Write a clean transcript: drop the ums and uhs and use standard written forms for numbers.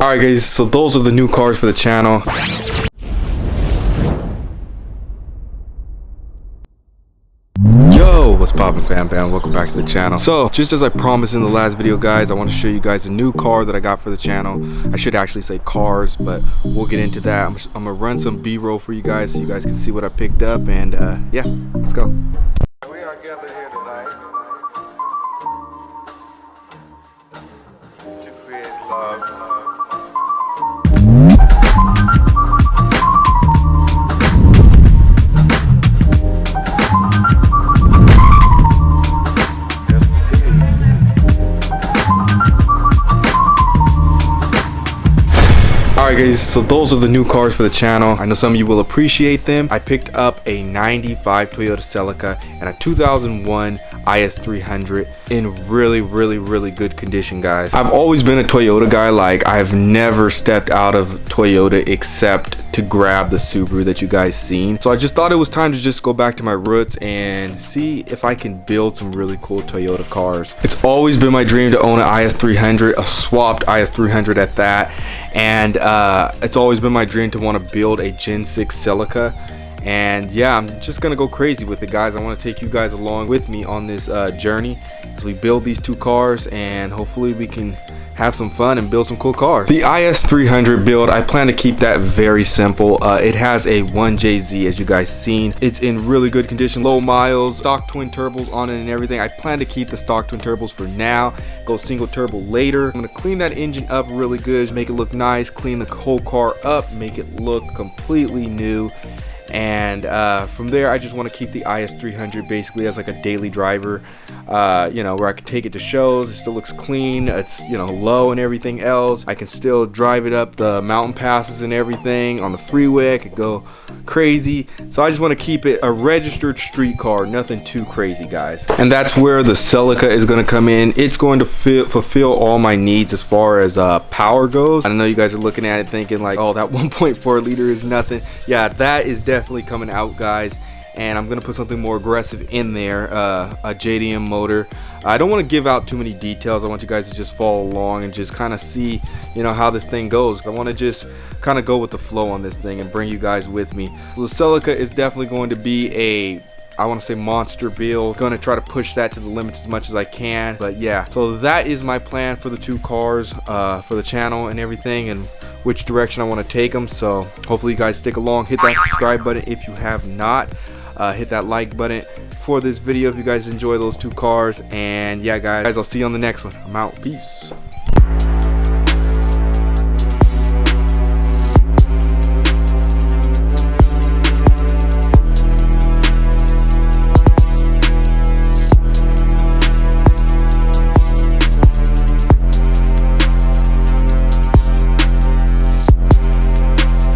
Alright guys, so those are the new cars for the channel. Yo, what's poppin' fam? Welcome back to the channel. So just as I promised in the last video guys, I want to show you guys a new car that I got for the channel. I should actually say cars, but we'll get into that. I'm gonna run some b-roll for you guys so you guys can see what I picked up, and yeah, let's go. We are gathered here tonight to create love. Alright guys, so those are the new cars for the channel. I know some of you will appreciate them. I picked up a 95 Toyota Celica and a 2001 IS300 in really good condition guys. I've always been a Toyota guy. Like, I've never stepped out of Toyota except to grab the Subaru that you guys seen. So I just thought it was time to just go back to my roots and see if I can build some really cool Toyota cars. It's always been my dream to own an IS300, a swapped IS300 at that, and it's always been my dream to want to build a Gen 6 Celica. And yeah, I'm just gonna go crazy with it guys. I want to take you guys along with me on this journey as we build these two cars, and hopefully we can have some fun and build some cool cars. The IS300 build, I plan to keep that very simple. It has a 1JZ as you guys seen. It's in really good condition, low miles, stock twin turbos on it and everything. I plan to keep the stock twin turbos for now, go single turbo later. I'm gonna clean that engine up really good, make it look nice, clean the whole car up, make it look completely new. And from there I just want to keep the IS300 basically as like a daily driver, you know, where I can take it to shows. It still looks clean, it's, you know, low and everything else. I can still drive it up the mountain passes and everything on the freeway. I could go crazy. So I just want to keep it a registered street car, nothing too crazy guys. And that's where the Celica is going to come in. It's going to fulfill all my needs as far as power goes. I know you guys are looking at it thinking like, oh, that 1.4 liter is nothing. Yeah, that is definitely coming out guys, and I'm gonna put something more aggressive in there, a JDM motor. I don't want to give out too many details. I want you guys to just follow along and just kind of see, you know, how this thing goes. I want to just kind of go with the flow on this thing and bring you guys with me. So the Celica is definitely going to be a, I want to say, monster build. Gonna try to push that to the limits as much as I can. But yeah, so that is my plan for the two cars, for the channel and everything, and which direction I want to take them. So hopefully you guys stick along. Hit that subscribe button if you have not. Hit that like button for this video if you guys enjoy those two cars. And yeah guys, I'll see you on the next one. I'm out. Peace.